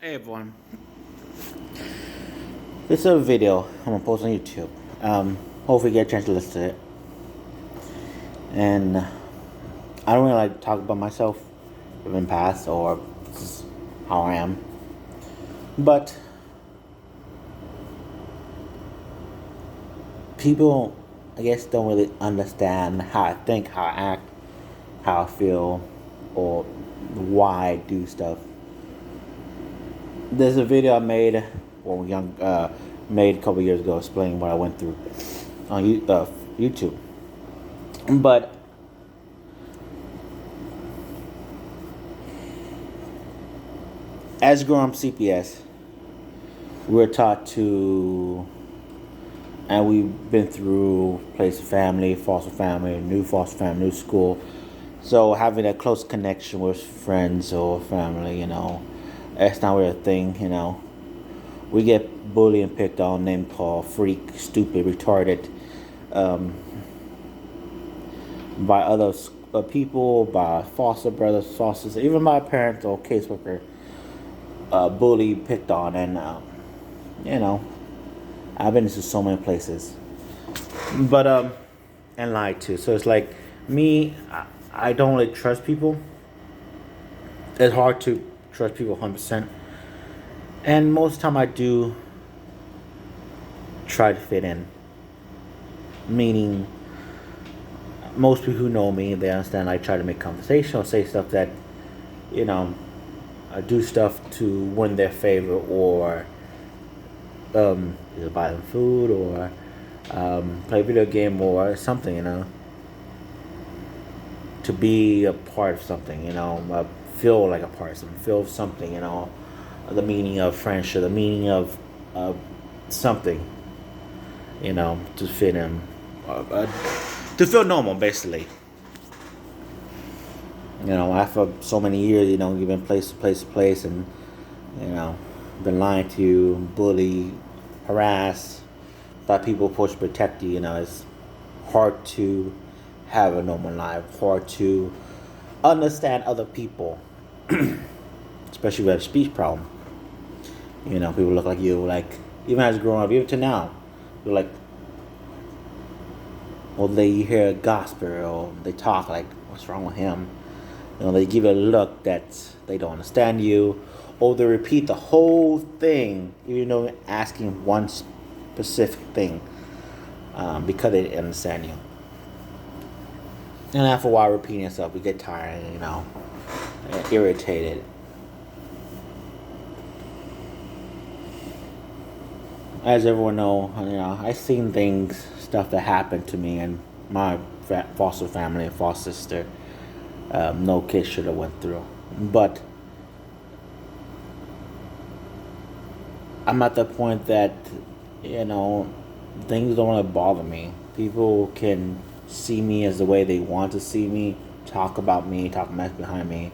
Hey everyone, this is a video I'm gonna post on YouTube. Hopefully you get a chance to listen to it. And I don't really like to talk about myself in past or just how I am. But people, I guess, don't really understand how I think, how I act, how I feel, or why I do stuff. There's a video I made, made a couple years ago, explaining what I went through on YouTube. But as growing up CPS, we're taught to, and we've been through place of family, foster family, new foster family, new school. So having a close connection with friends or family, that's not really a thing, We get bullied and picked on, name called, freak, stupid, retarded, um, by other people, by foster brothers, fosters, even my parents or caseworker, bullied, picked on, and you know, I've been to so many places, but and lied to. So it's like me, I don't really trust people. It's hard to trust people 100%, and most time I do try to fit in. Meaning, most people who know me, they understand I try to make conversation or say stuff that, you know, I do stuff to win their favor or either buy them food or play a video game or something, to be a part of something, feel like a part of something, feel something, the meaning of friendship, the meaning of something, to fit in, to feel normal, basically. After so many years, you've been place to place to place, and you know, been lying to you, bully, harass, by people supposed to protect you. It's hard to have a normal life, hard to understand other people, especially if you have a speech problem. People look like you, like, even as growing up, even to now, you're like, or they hear gospel, or they talk like, what's wrong with him? They give you a look that they don't understand you, or they repeat the whole thing, even though asking one specific thing, because they didn't understand you. And after a while, repeating yourself, we get tired, irritated. As everyone know, I've seen things, stuff that happened to me and my foster family and foster sister. No kid should have went through, but I'm at the point that things don't really bother me. People can see me as the way they want to see me, talk about me, talk mess behind me.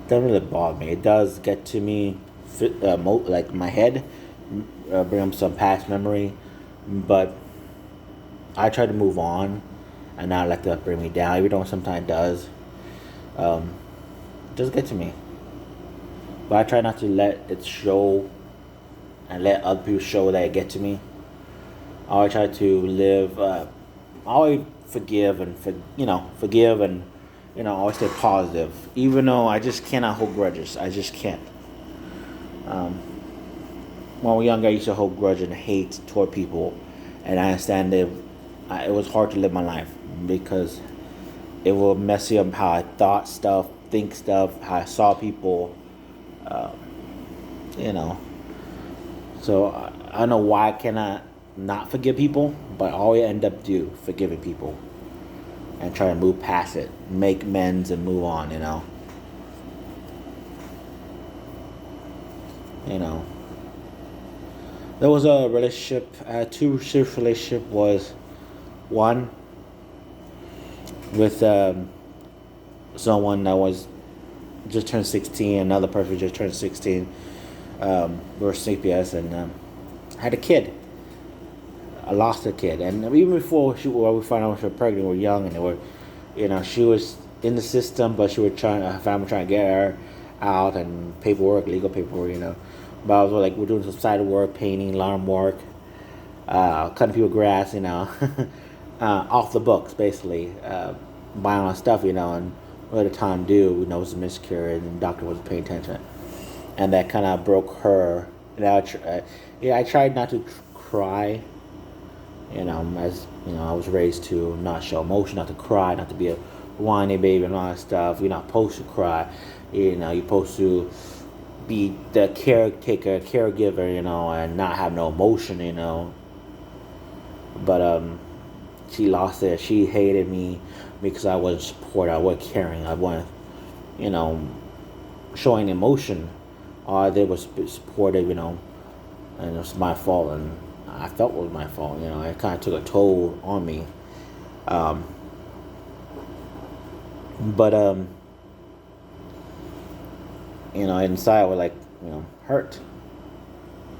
It doesn't really bother me. It does get to me, like my head, bring up some past memory, but I try to move on and not let that bring me down, even though sometimes it does. It does get to me, but I try not to let it show and let other people show that it get to me. I always try to live. I always forgive and forgive and always stay positive. Even though I just cannot hold grudges, I just can't. When I was younger, I used to hold grudge and hate toward people, and I understand that it was hard to live my life because it will mess up how I thought stuff, think stuff, how I saw people. Uh, you know, so I don't know why I cannot not forgive people, but I always end up forgiving people and try to move past it, make amends, and move on. You know. There was a relationship. Two serious relationship was one with someone that was just turned 16. Another person just turned 16. We were CPS and had a kid. I lost a kid, and even before we found out she was pregnant, we were young, and they were, she was in the system, but her family trying to get her, out and paperwork, legal paperwork, But I was like, we're doing some side work, painting, lawn work, cutting people grass, off the books, basically. Buying all stuff, and what at the time due, it was a miscarriage and the doctor wasn't paying attention. And that kind of broke her. And I tried not to cry, as, I was raised to not show emotion, not to cry, not to be a whiny baby and all that stuff. You're not supposed to cry. You're supposed to be the caretaker, caregiver, and not have no emotion. But she lost it. She hated me because I wasn't supportive. I wasn't caring. I wasn't, showing emotion. All I did was be supportive, and it was my fault, and I felt it was my fault. It kind of took a toll on me. But inside I was like, hurt.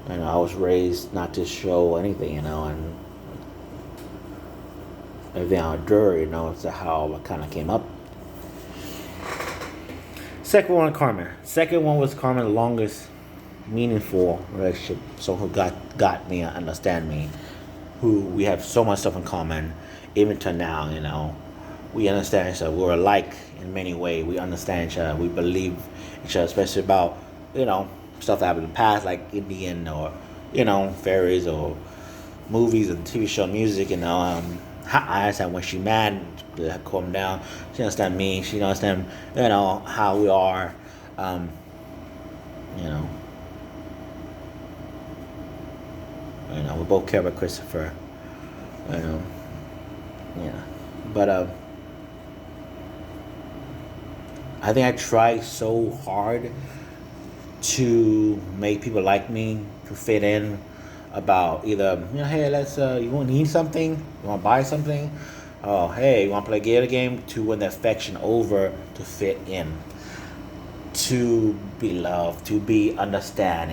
I was raised not to show anything, and everything I endure, it's how I kind of came up. Second one, Carmen. Second one was Carmen, the longest meaningful relationship. Someone who got me, understand me, who we have so much stuff in common, even to now. We understand each other. We're alike in many ways. We understand each other. We believe each other, especially about, stuff that happened in the past, like Indian or, fairies or movies and TV show music, I understand when she mad, calm down. She understand me. She understand, how we are, we both care about Christopher, yeah. But I think I try so hard to make people like me, to fit in, about either, hey, let's, you want to need something? You want to buy something? Oh, hey, you want to play a game? To win the affection over, to fit in, to be loved, to be understand,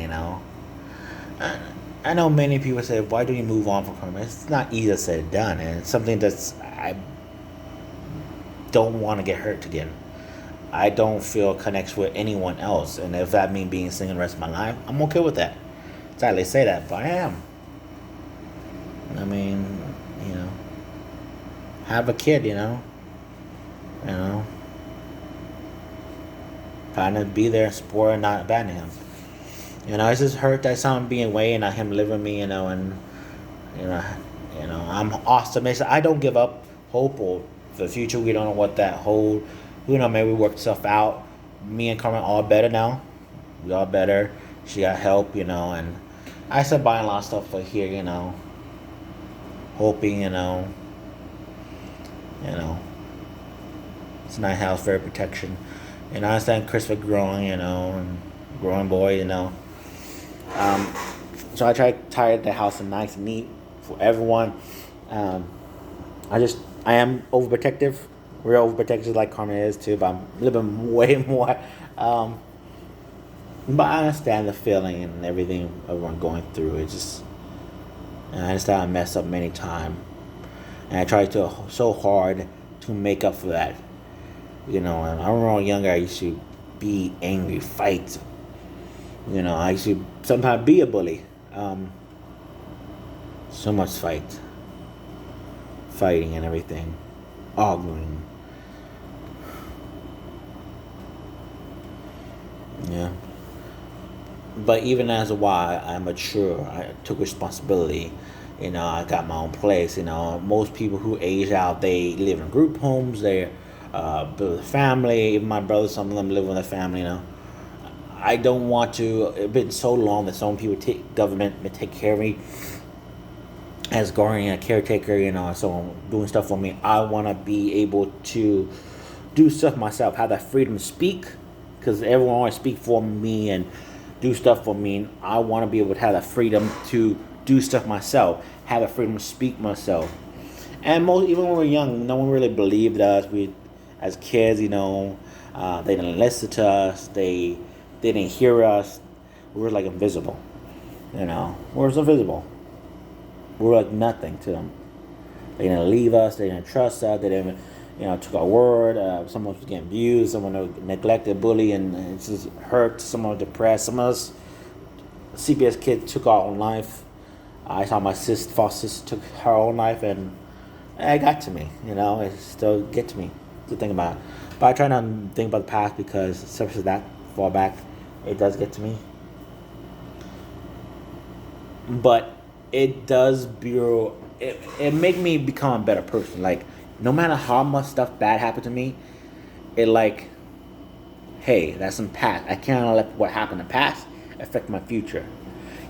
I know many people say, why do you move on from Carmen? It's not easy said and done, and it's something I don't want to get hurt again. I don't feel connects with anyone else, and if that means being single the rest of my life, I'm okay with that. Sadly say that, but I am. I mean, have a kid, trying to be there, support, and not abandon him. It's just hurt that someone being away and not him living with me, and I'm optimistic. I don't give up hope or for the future. We don't know what that hold. Maybe we work stuff out. Me and Carmen all better now. We all better. She got help, and I started buying a lot of stuff for here, hoping, it's a nice house, very protection. And I understand Christopher growing, and growing boy, So I try to tie the house nice and neat for everyone. I am overprotective. We're overprotective like Carmen is too, but I'm living way more. But I understand the feeling and everything everyone going through. And I understand I messed up many times. And I try so hard to make up for that. And I remember when I was younger, I used to be angry, fight. I used to sometimes be a bully. So much fighting and everything, arguing. Yeah. But even as a while, I mature. I took responsibility. I got my own place. Most people who age out, they live in group homes. They build a family. Even my brothers, some of them live with a family. I don't want to. It's been so long that some people government may take care of me as guardian, caretaker. So doing stuff for me. I want to be able to do stuff myself. Have that freedom to speak, because everyone wants to speak for me and do stuff for me. I want to be able to have that freedom to do stuff myself. Have the freedom to speak myself. And even when we were young, no one really believed us. We, as kids, they didn't listen to us. They didn't hear us. We were like invisible. We were invisible. We were like nothing to them. They didn't leave us. They didn't trust us. They didn't, took our word. Someone was getting abused, someone was neglected, bullied, and it's just hurt. Someone was depressed. Some of us CPS kids took our own life. I saw my foster sister took her own life, and it got to me. It still get to me to think about. But I try not to think about the past because, especially that far back, it does get to me. But it does bureau. It make me become a better person. Like, no matter how much stuff bad happened to me, it like, hey, that's in the past. I can't let what happened in the past affect my future.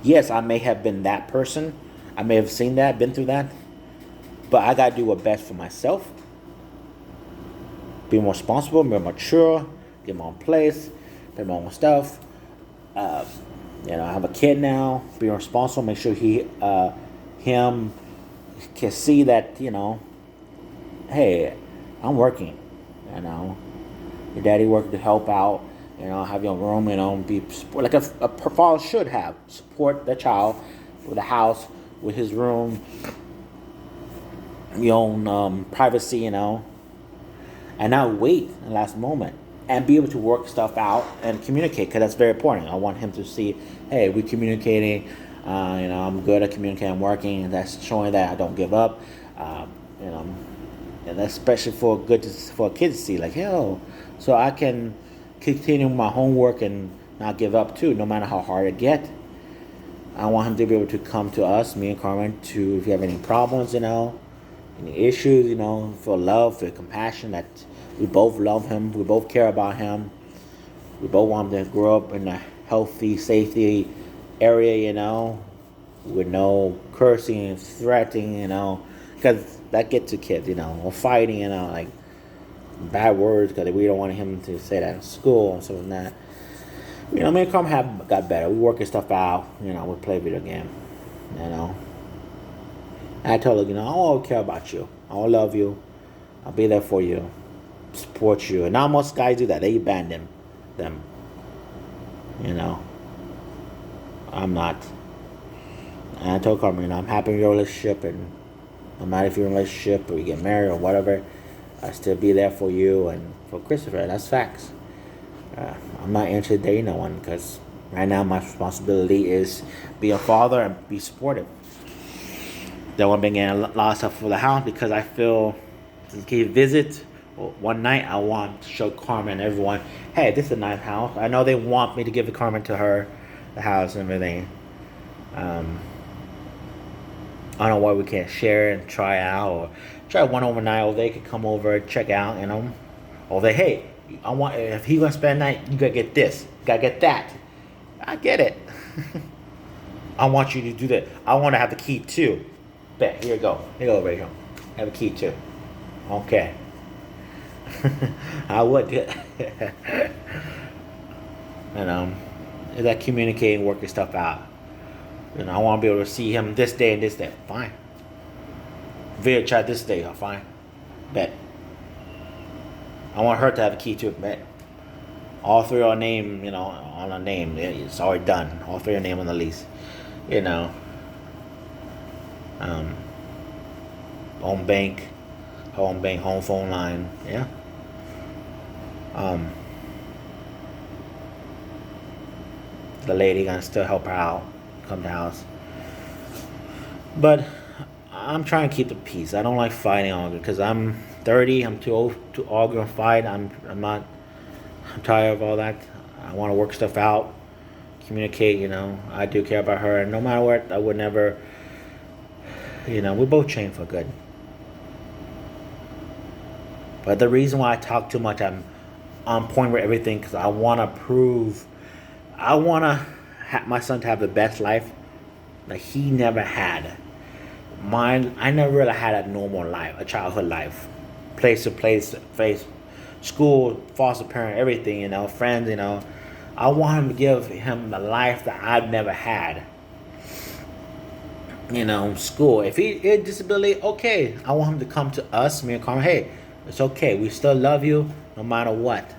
Yes, I may have been that person. I may have seen that, been through that. But I gotta do what's best for myself. Be more responsible, be more mature, get my own place, pay my own stuff. I have a kid now. Be responsible. Make sure him can see that hey, I'm working. Your daddy working to help out. Have your own room. Be support like a father should have. Support the child with a house, with his room, your own privacy. And not wait in the last moment. And be able to work stuff out and communicate, because that's very important. I want him to see, hey, we're communicating. I'm good at communicating, I'm working, and that's showing that I don't give up. And that's especially for a kid to see, like, yo, so I can continue my homework and not give up too, no matter how hard it get. I want him to be able to come to us, me and Carmen, to if you have any problems, any issues, feel love, feel compassion, that we both love him, we both care about him, we both want him to grow up in a healthy, safety area, with no cursing and threatening, because that gets to kids, or fighting, like bad words, because we don't want him to say that in school and stuff like that. Me and Carmen have got better. We working stuff out, we play video game, I told her, I will care about you. I will love you. I'll be there for you. Support you. And now most guys do that. They abandon them. I'm not. And I told Carmen, I'm happy in your relationship, and no matter if you're in a relationship or you get married or whatever, I still be there for you and for Christopher. That's facts. I'm not interested in dating no one, because right now my responsibility is be a father and be supportive. Don't want to bring in a lot of stuff for the house, because I feel since he visit one night, I want to show Carmen and everyone, hey, this is a nice house. I know they want me to give the Carmen to her, the house and everything. I don't know why we can't share and try out, or try one overnight, or they could come over, check out, or they, hey, if he gonna spend the night, you gotta get this, you gotta get that. I get it. I want you to do that. I want to have the key too. Bet, here you go, Rachel. Have a key too. Okay. I would. That communicating, working stuff out. I want to be able to see him this day and this day. Fine. Video chat this day. Fine. Bet. I want her to have a key too. Bet. All three are named, on a name. It's already done. All three are named on the lease. Home bank, home phone line. Yeah. The lady gonna still help her out, come to the house. But I'm trying to keep the peace. I don't like fighting arguing, because I'm 30. I'm too old to argue and fight. I'm tired of all that. I want to work stuff out, communicate. I do care about her, and no matter what, I would never. We both change for good. But the reason why I talk too much, I'm on point with everything, because I want to prove. I want my son to have the best life that he never had. Mine, I never really had a normal life, a childhood life, place to place, school, foster parent, everything. Friends. I want him to give him the life that I've never had. School. If he had disability, okay. I want him to come to us, me and Carmen. Hey, it's okay. We still love you no matter what.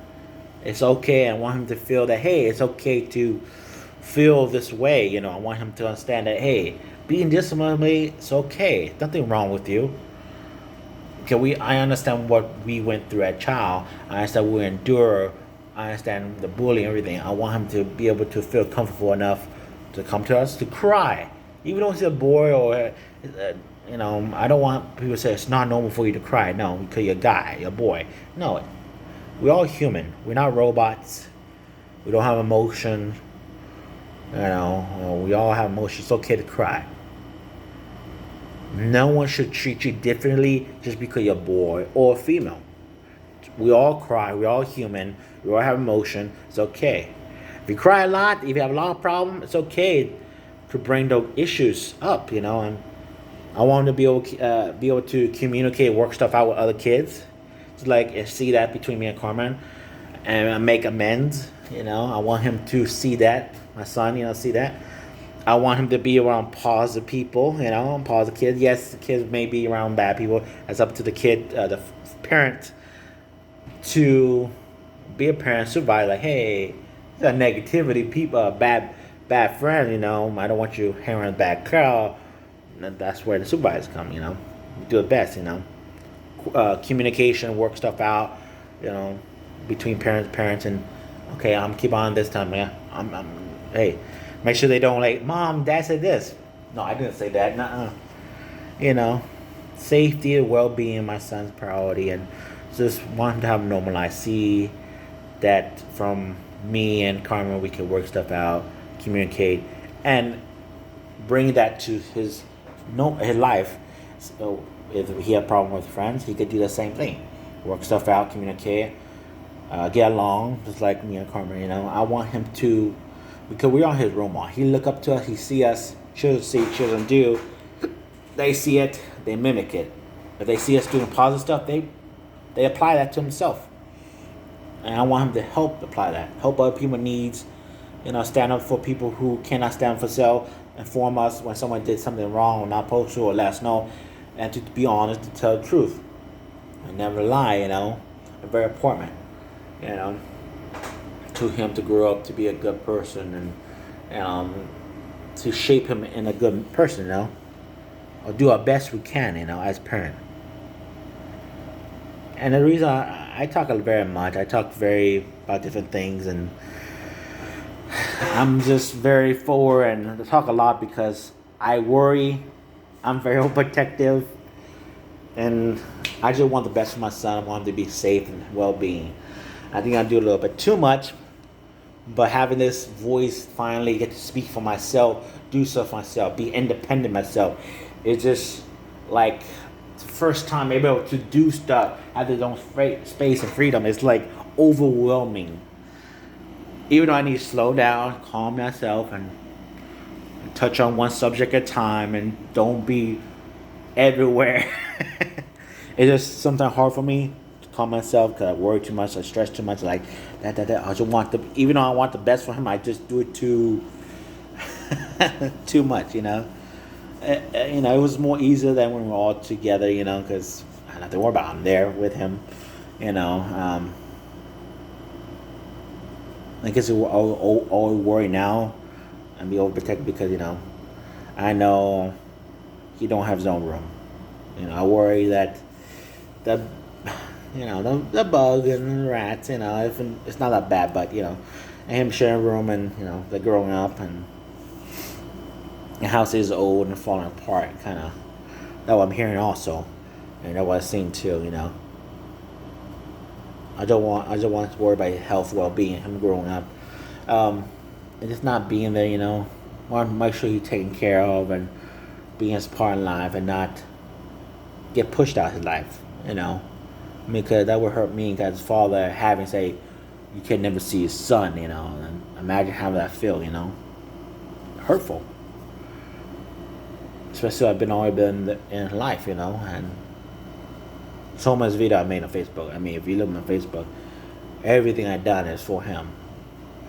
It's okay. I want him to feel that, hey, it's okay to feel this way. I want him to understand that, hey, being disability, it's okay. Nothing wrong with you. I understand what we went through as a child. I understand we endure. I understand the bullying and everything. I want him to be able to feel comfortable enough to come to us to cry, even though he's a boy or I don't want people to say it's not normal for you to cry. No, because you're a guy, you're a boy. No, we're all human. We're not robots. We don't have emotion. We all have emotions. It's okay to cry. No one should treat you differently just because you're a boy or a female. We all cry. We're all human. We all have emotion. It's okay. If you cry a lot, if you have a lot of problems, it's okay to bring those issues up. And I want them to be able to communicate, work stuff out with other kids. It's like see that between me and Carmen, and make amends. I want him to see that. My son, see that. I want him to be around positive people, positive kids. Yes, the kids may be around bad people. It's up to the kid, the parent, to be a parent, survive. Like, hey, that negativity, people, bad friend. I don't want you hanging around a bad crowd. That's where the supervisors come. Do the best. Communication, work stuff out. Between parents, and okay, I'm keep on this time. Yeah, hey. Make sure they don't like, Mom, Dad said this. No, I didn't say that. Nuh-uh. Safety and well-being, my son's priority, and just want him to have normal life. See that from me and Carmen, we can work stuff out, communicate, and bring that to his life. So if he had a problem with friends, he could do the same thing. Work stuff out, communicate, get along, just like me and Carmen. I want him to, because we're on his role model. He look up to us, he see us, children do. They see it, they mimic it. If they see us doing positive stuff, they apply that to themselves. And I want him to help apply that. Help other people's needs, stand up for people who cannot stand for themselves, inform us when someone did something wrong or not supposed to, or let us know, and to be honest, to tell the truth. And never lie, very important, to him to grow up to be a good person and to shape him in a good person, or do our best we can, as parents. And the reason I talk very much, I talk very about different things, and I'm just very forward and talk a lot because I worry. I'm very overprotective, and I just want the best for my son. I want him to be safe and well-being. I think I do a little bit too much, but having this voice finally get to speak for myself, do stuff for myself, be independent myself, it's just like the first time able to do stuff, have his own space and freedom. It's like overwhelming. Even though I need to slow down, calm myself, and touch on one subject at a time, and don't be everywhere. It's just sometimes hard for me to calm myself because I worry too much, I stress too much, like that. I just want even though I want the best for him, I just do it too much, It was more easier than when we were all together, because I don't have to worry about it. I'm there with him, I guess all worry now and be overprotected because, I know he don't have his own room. I worry that the bug and the rats, if it's not that bad, but, and him sharing a room and, they're growing up and the house is old and falling apart, kind of. That's what I'm hearing also, and that's what I've seen too, I just want to worry about his health, well-being, him growing up, and just not being there, I want to make sure he's taken care of and being his part in life and not get pushed out of his life, because that would hurt me as his father having say you can never see his son, and imagine how that feel, hurtful. Especially I've always been in life, and so much video I made on Facebook. I mean, if you look at my Facebook, everything I done is for him.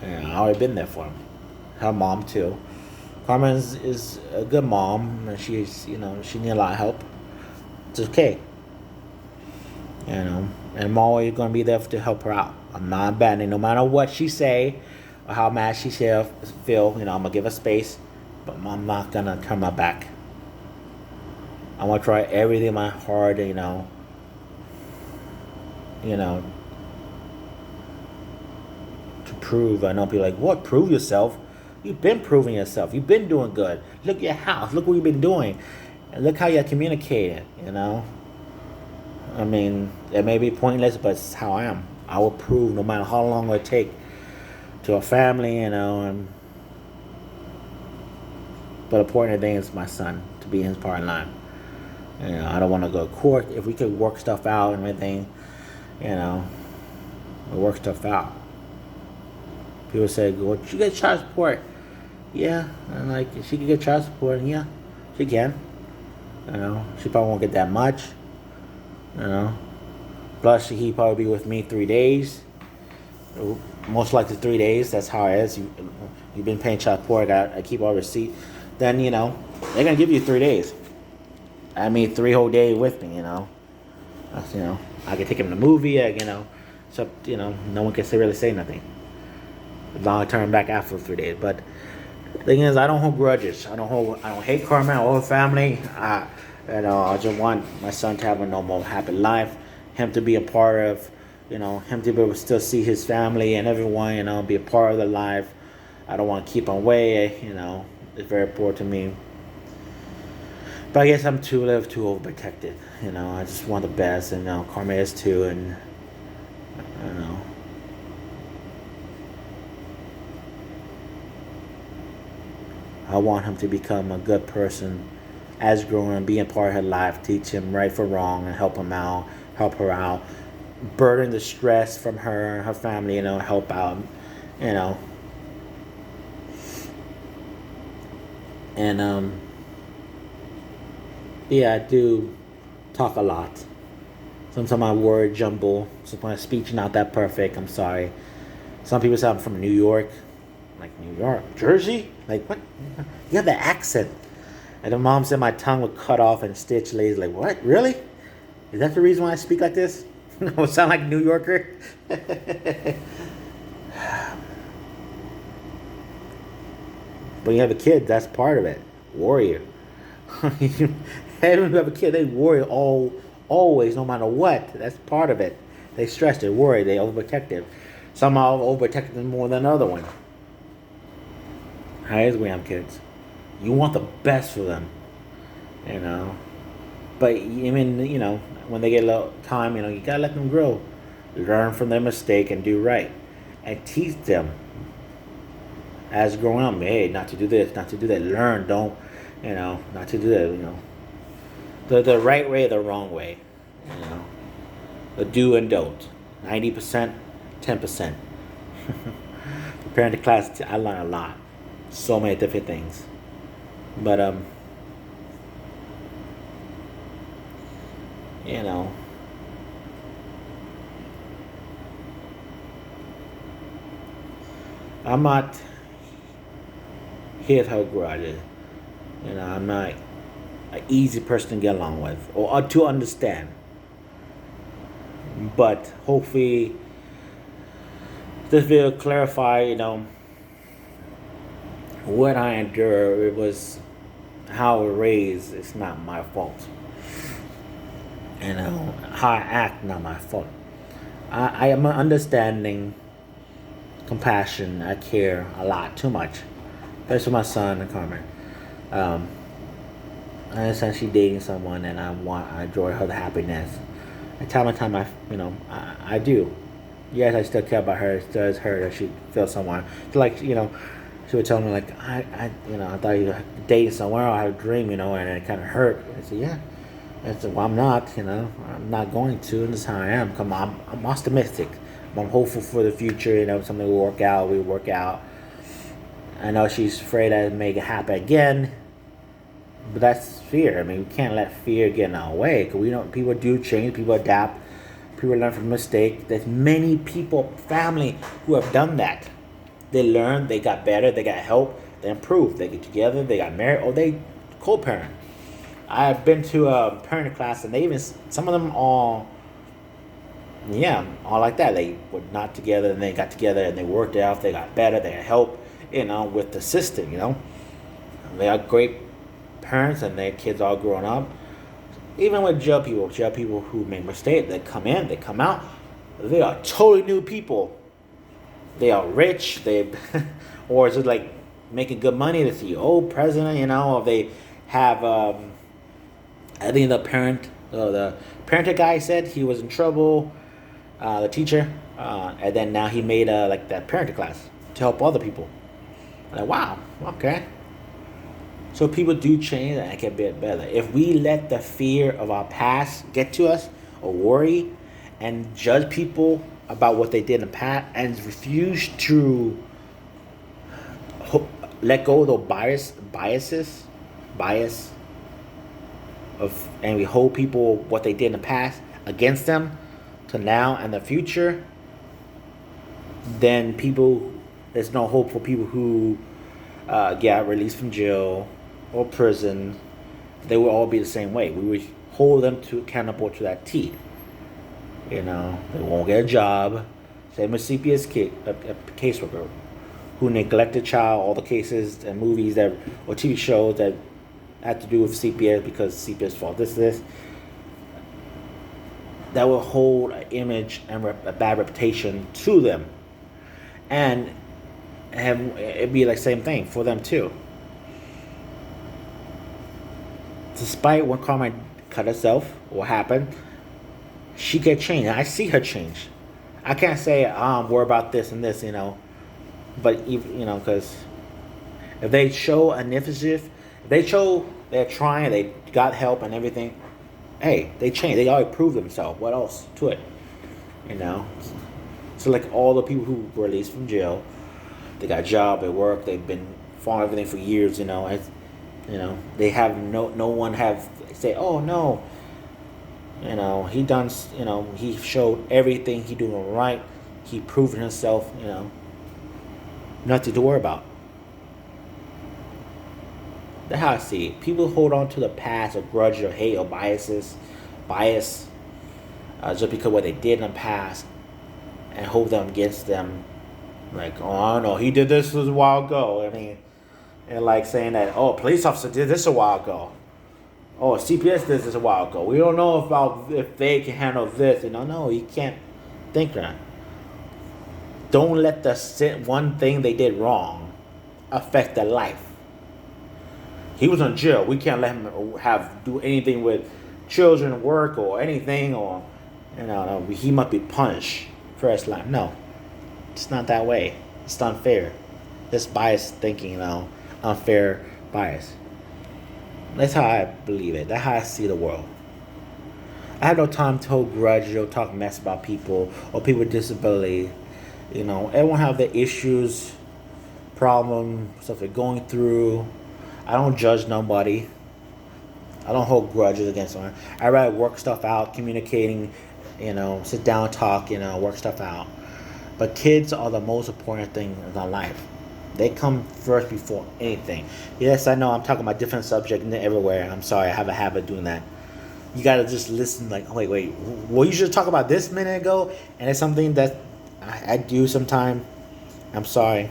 I already been there for him. Her mom too. Carmen is a good mom, and she's she need a lot of help. It's okay, and I'm always gonna be there to help her out. I'm not abandoning, no matter what she say or how mad she feel. I'm gonna give her space, but I'm not gonna turn my back. I want to try everything in my heart, you know, to prove. I know people like, what? Prove yourself? You've been proving yourself. You've been doing good. Look at your house. Look what you've been doing. And look how you're communicating, you know? I mean, it may be pointless, but it's how I am. I will prove no matter how long it take to a family, you know. And but the important thing is my son to be his part in life. You know, I don't want to go to court. If we could work stuff out and everything, you know, we'll work stuff out. People say, "Well, she get child support." Yeah, and like she can get child support. Yeah, she can. You know, she probably won't get that much. You know, plus he probably be with me 3 days. Most likely 3 days. That's how it is. You've been paying child support. I keep all receipt. Then you know they're gonna give you 3 days. I mean 3 whole days with me. You know, you know I can take him to the movie. You know, so you know no one can really say nothing. As long as I turn back after 3 days. But the thing is, I don't hold grudges. I don't hate Carmen or her family. You know, I just want my son to have a normal, happy life. Him to be a part of, you know, him to be able to still see his family and everyone, you know, be a part of their life. I don't want to keep him away, you know. It's very important to me. But I guess I'm too overprotected. You know, I just want the best, and you know, Carmen is too, and you know. I want him to become a good person as growing, being part of her life, teach him right from wrong, and help him out, help her out, burden the stress from her family, you know, help out, you know. And yeah, I do talk a lot. Sometimes my word jumble. Sometimes my speech not that perfect. I'm sorry. Some people say I'm from New York. Like New York, Jersey? Like what? You have the accent. And the mom said my tongue would cut off and stitch lazy. Like what? Really? Is that the reason why I speak like this? I sound like a New Yorker. But you have a kid, that's part of it. Warrior. Everyone who have a kid, they worry always, no matter what. That's part of it. They stress, they worry, they overprotective. Some are overprotective more than the other one. How is we have kids? You want the best for them, you know. But I mean, you know, when they get a little time, you know, you gotta let them grow, learn from their mistake, and do right, and teach them as growing up. Hey, not to do this, not to do that. Learn, don't, you know, not to do that. You know, the right way, the wrong way. You know, the do and don't. 90%, 10%. Preparing the class, I learned a lot. So many different things. But you know, I'm not here to hold grudges. You know, I'm not an easy person to get along with or to understand. But hopefully, this video clarify, you know, what I endure. It was how I was raised. It's not my fault. You know, how I act, not my fault. I am understanding, compassion. I care a lot, too much. Especially my son and Carmen. I understand she's dating someone, and I enjoy her happiness. And time and time, I do. Yes, I still care about her. It does hurt that she feels someone. So like, you know, she would tell me like, I thought you were dating somewhere. I had a dream, you know, and it kind of hurt. I said, yeah. I said, well, I'm not, you know, I'm not going to. And this is how I am. Come on, I'm optimistic. I'm hopeful for the future. You know, something will work out. We work out. I know she's afraid I'd make it happen again, but that's fear. I mean, we can't let fear get in our way. Cause we don't. People do change. People adapt. People learn from mistakes. There's many people, family, who have done that. They learned. They got better. They got help. They improved. They get together. They got married, or they co-parent. I've been to a parenting class, and they even some of them all like that. They were not together, and they got together, and they worked it out. They got better. They had help, you know, with the system, you know. They are great parents, and their kids all grown up. Even with jail people who make mistakes, they come in, they come out. They are totally new people. They are rich. They, or is it like making good money? To see old president, or they have. I think the parenting guy said he was in trouble. The teacher, and then now he made like that parenting class to help other people. Like, wow, okay. So people do change and it can get better. If we let the fear of our past get to us, or worry, and judge people about what they did in the past, and refuse to let go of those bias of, and we hold people what they did in the past against them to now and the future, then there's no hope for people who get released from jail or prison. They will all be the same way. We would hold them to accountable to that T. They won't get a job. Same with CPS a caseworker who neglected child. All the cases and movies or TV shows that had to do with CPS because CPS fault. This. That will hold an image and a bad reputation to them, and it'd be like same thing for them too. Despite when Carmine cut herself, what happened, she get changed. I see her change. I can't say I'm worried about this and this, but because if they show initiative, if they show they're trying, they got help and everything. Hey, they changed. They already proved themselves. What else to it? So like all the people who were released from jail, they got a job, they work, they've been following everything for years. They have no one have say, oh no. He done. He showed everything he doing right. He proven himself. Nothing to worry about. That's how I see it. People hold on to the past or grudge or hate or bias, just because of what they did in the past, and hold them against them. Like, oh, I don't know, he did this a while ago. And like saying that, oh, a police officer did this a while ago. Oh, CPS did this a while ago. We don't know if they can handle this. No, you can't think that. Don't let the one thing they did wrong affect their life. He was in jail. We can't let him do anything with children, work, or anything, or he must be punished for his life. No, it's not that way. It's unfair. It's biased thinking, unfair bias. That's how I believe it. That's how I see the world. I have no time to hold grudges or talk mess about people or people with disability. Everyone have their issues, problems, stuff they're going through. I don't judge nobody. I don't hold grudges against someone. I rather work stuff out, communicating, sit down, talk, work stuff out. But kids are the most important thing in our life. They come first before anything. Yes, I know I'm talking about different subjects everywhere. I'm sorry, I have a habit of doing that. You gotta just listen like, oh, wait, well, you should talk about this a minute ago, and it's something that I do sometime. I'm sorry.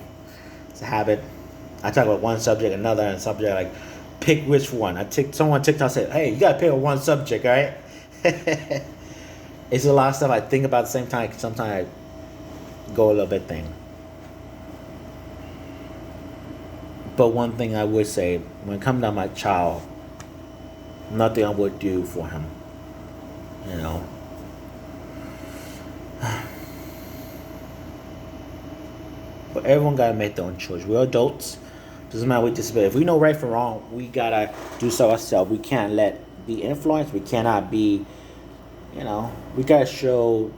It's a habit. I talk about one subject, another, and subject, like, pick which one. Someone on TikTok said, hey, you gotta pick one subject, alright? It's a lot of stuff I think about at the same time. Sometimes I go a little bit thing. But one thing I would say, when it comes to my child, nothing I would do for him. But everyone gotta make their own choice. We're adults. Doesn't matter what disability. If we know right from wrong, we gotta do so ourselves. We can't be influenced. We cannot be, we gotta show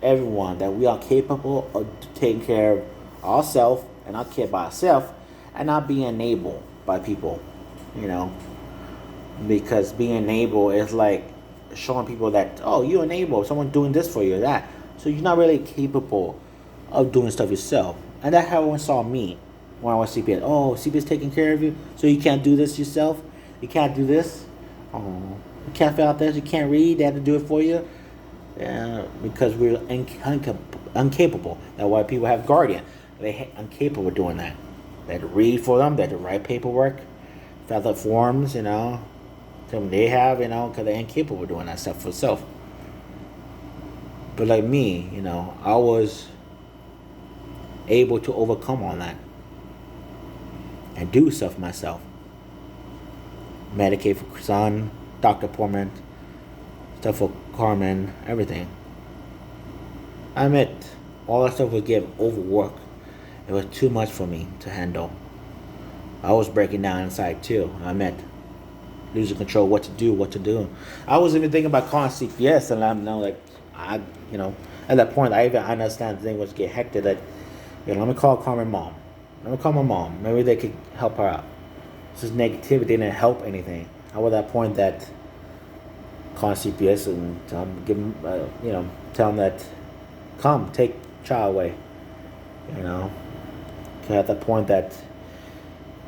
everyone that we are capable of taking care of ourselves and our kid by ourselves, and not being enabled by people, because being enabled is like showing people that, oh, you're enabled, someone doing this for you or that, so you're not really capable of doing stuff yourself. And that's how everyone saw me when I was CPS. Oh, CPS taking care of you, so you can't do this yourself? You can't do this? Oh, you can't fill out this? You can't read? They have to do it for you? Yeah, because we're incapable. That's why people have guardian. They're incapable of doing that. They have to read for them. They have to write paperwork, fill out forms, something they have, because they're incapable of doing that stuff for themselves. But like me, I was able to overcome all that and do stuff myself. Medicate for son, doctor appointment, stuff for Carmen, everything. I admit, all that stuff was getting overwork. It was too much for me to handle. I was breaking down inside too. I admit, losing control, what to do. I was even thinking about calling CPS, and I'm now like, at that point, I even understand the thing was get hectic. That, let me call Carmen mom. Let me call my mom. Maybe they could help her out. This negativity didn't help anything. I was at that point that calling CPS and give them, tell them that, come take child away. 'Cause at that point that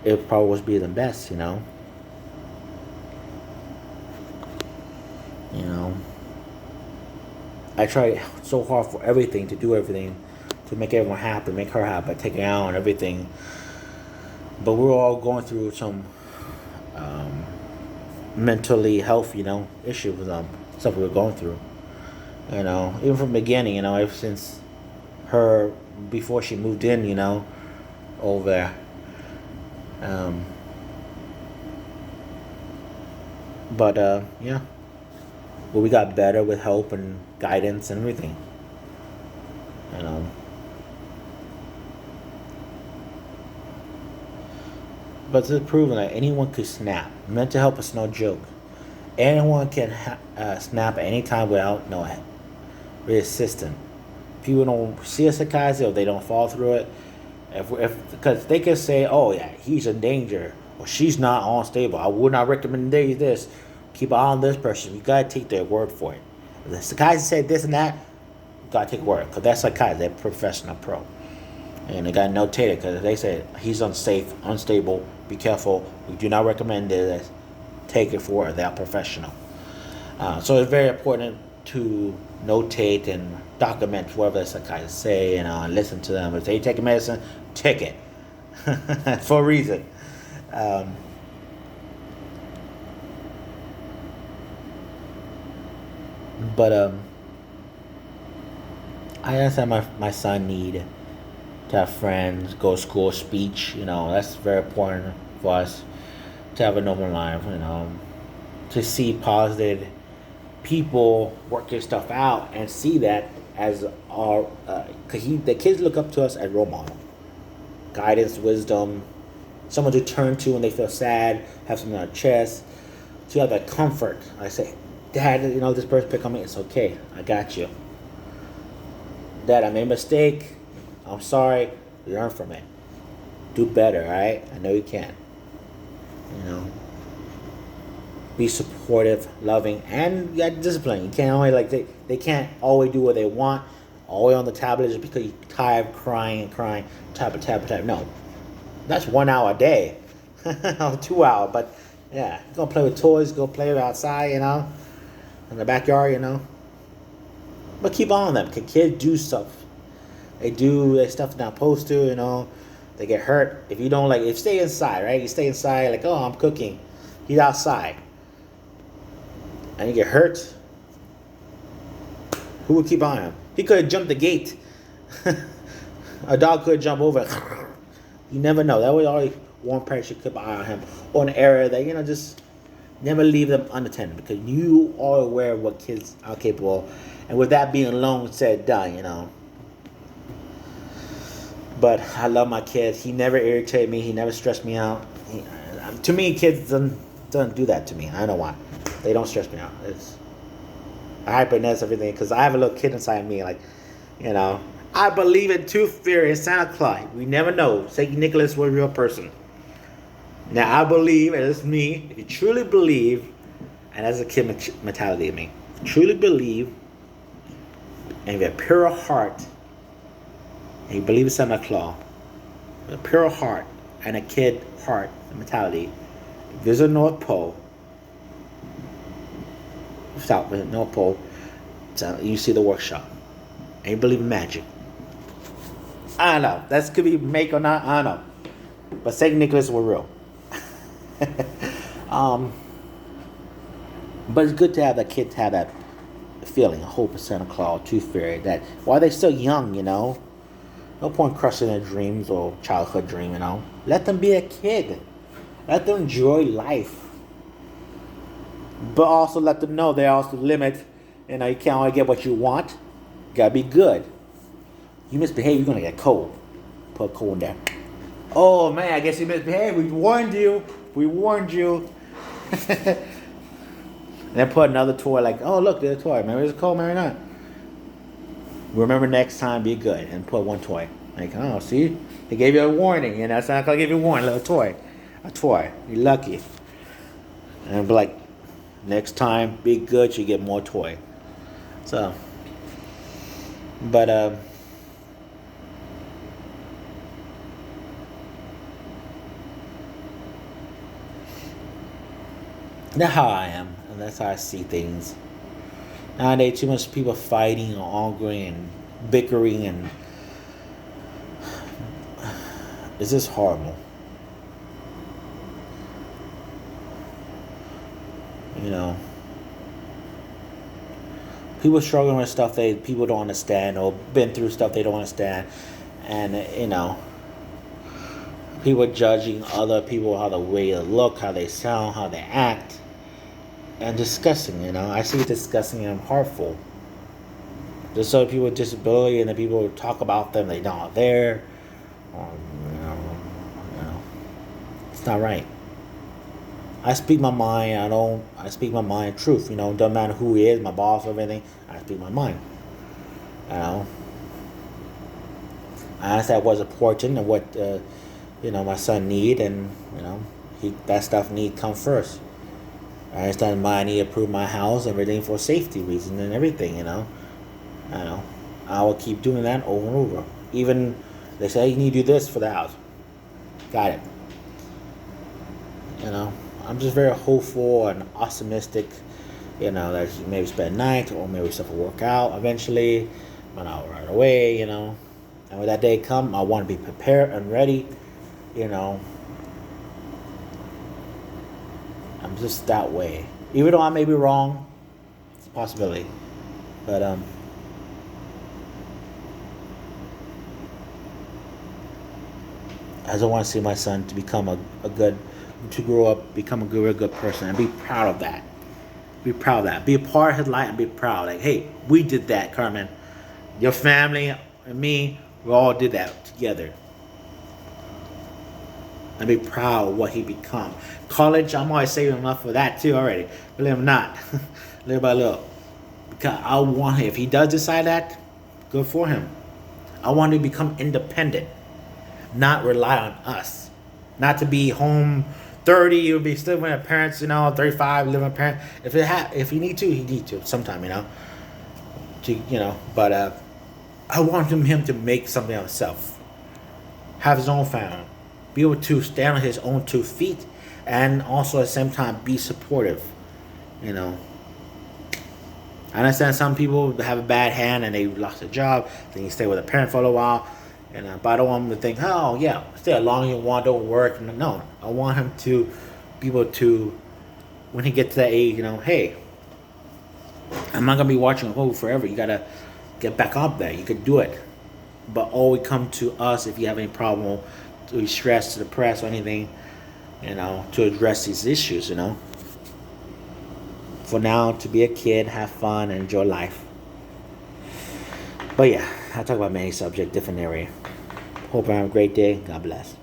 it probably was be the best. I tried so hard for everything, to do everything, to make everyone happy, make her happy, take her out and everything. But we're all going through some mentally health, issues with stuff we were going through. Even from the beginning, ever since her, before she moved in, over there. But yeah. But we got better with help and guidance and everything. But it's proven that anyone could snap. Mental health is no joke. Anyone can snap at any time without no assistance. People don't see a psychiatrist or they don't fall through it. Because they can say, oh yeah, he's in danger or she's not unstable. I would not recommend this. Keep an eye on this person. You gotta take their word for it. If the psychiatrist said this and that, you gotta take word, because that's psychiatrist, they're professional pro. And they gotta notate it, because if they say he's unsafe, unstable, be careful, we do not recommend this, take it for their professional. So it's very important to notate and document whatever the psychiatrist say, and listen to them. If they take a medicine, take it for a reason. But I understand my son need to have friends, go to school, speech. That's very important for us to have a normal life. To see positive people working stuff out and see that as our, cause the kids look up to us as role model, guidance, wisdom, someone to turn to when they feel sad, have something on their chest, to have that comfort. I say, Dad, this person pick on me. It's okay. I got you. Dad, I made a mistake. I'm sorry. Learn from it. Do better, all right? I know you can. Be supportive, loving, and you got discipline. You can't only they can't always do what they want. Always on the tablet just because you're tired of crying. Type. No, that's 1 hour a day, or 2 hours. But yeah, go play with toys. Go play outside. In the backyard, But keep on them. Kids do stuff. They do their stuff they're not supposed to, They get hurt. If you don't if stay inside, right? You stay inside, oh, I'm cooking. He's outside. And you get hurt. Who would keep on him? He could have jumped the gate. A dog could jump over. You never know. That was always one parent should keep an eye on him. Or an area that, just never leave them unattended, because you are aware of what kids are capable of. And with that being alone said, done, But I love my kid. He never irritated me. He never stressed me out. To me, kids don't do that to me. I don't know why. They don't stress me out. It's hyperness, everything, because I have a little kid inside me. I believe in tooth fairy and Santa Claus. We never know. St. Nicholas was a real person. Now, I believe, and it's me, if you truly believe, and that's a kid mentality of me, truly believe, and you have a pure heart, and you believe in Santa Claus, with a pure heart and a kid heart mentality, visit North Pole, North Pole, so you see the workshop, and you believe in magic. I don't know. That could be make or not, I don't know. But St. Nicholas were real. But it's good to have that kid have that feeling, a hope of Santa Claus, Tooth Fairy. That while they're still young, no point crushing their dreams or childhood dream. Let them be a kid. Let them enjoy life. But also let them know there are also limits. You can't only get what you want. You gotta be good. You misbehave, you're gonna get cold. Put cold in there. Oh man, I guess you misbehaved. We warned you. And then put another toy like, oh look, there's a toy. Remember it's cold, maybe not. Remember next time, be good. And put one toy. Like, oh, see? They gave you a warning. Santa Claus gave you a warning, a little toy. A toy. You're lucky. And be like, next time, be good, you get more toy. So, but, that's how I am, and that's how I see things. Nowadays, too much people fighting and arguing and bickering, and it's just horrible. People struggling with stuff people don't understand, or been through stuff they don't understand, and people judging other people, how the way they look, how they sound, how they act, and disgusting. I see it disgusting and harmful. Just so people with disability and the people who talk about them, they not there. It's not right. I speak my mind. I speak my mind truth. Doesn't matter who he is, my boss or everything. I speak my mind. I understand what's important and what my son need, and that stuff need come first. I understand I need to improve my house, everything for safety reasons and everything. I will keep doing that over and over. Even they say you need to do this for the house. Got it. I'm just very hopeful and optimistic, that he maybe spend night or maybe stuff will work out eventually, but not right away, And when that day come, I want to be prepared and ready, I'm just that way. Even though I may be wrong, it's a possibility. But I don't want to see my son to become to grow up, become a real good person, and be proud of that. Be proud of that. Be a part of his life and be proud. Like, hey, we did that, Carmen. Your family and me, we all did that together. And be proud of what he become. College, I'm always saving him up for that too already. Believe it or not. Little by little. Because I want him, if he does decide that, good for him. I want him to become independent. Not rely on us. Not to be home 30, you'll be still with your parents, 35, live with parents. If he need to, he need to sometime, But I want him to make something of himself. Have his own family. Be able to stand on his own 2 feet, and also at the same time be supportive. I understand some people have a bad hand and they lost their job, then you stay with a parent for a little while. But I don't want him to think, oh yeah, stay as long as you want, don't work. No, I want him to be able to, when he gets to that age, hey, I'm not gonna be watching a movie forever. You gotta get back up there. You could do it, but always come to us if you have any problem, to be stressed, depressed, or anything, to address these issues. For now, to be a kid, have fun, and enjoy life. But yeah, I talk about many subjects, different area. Hope you have a great day. God bless.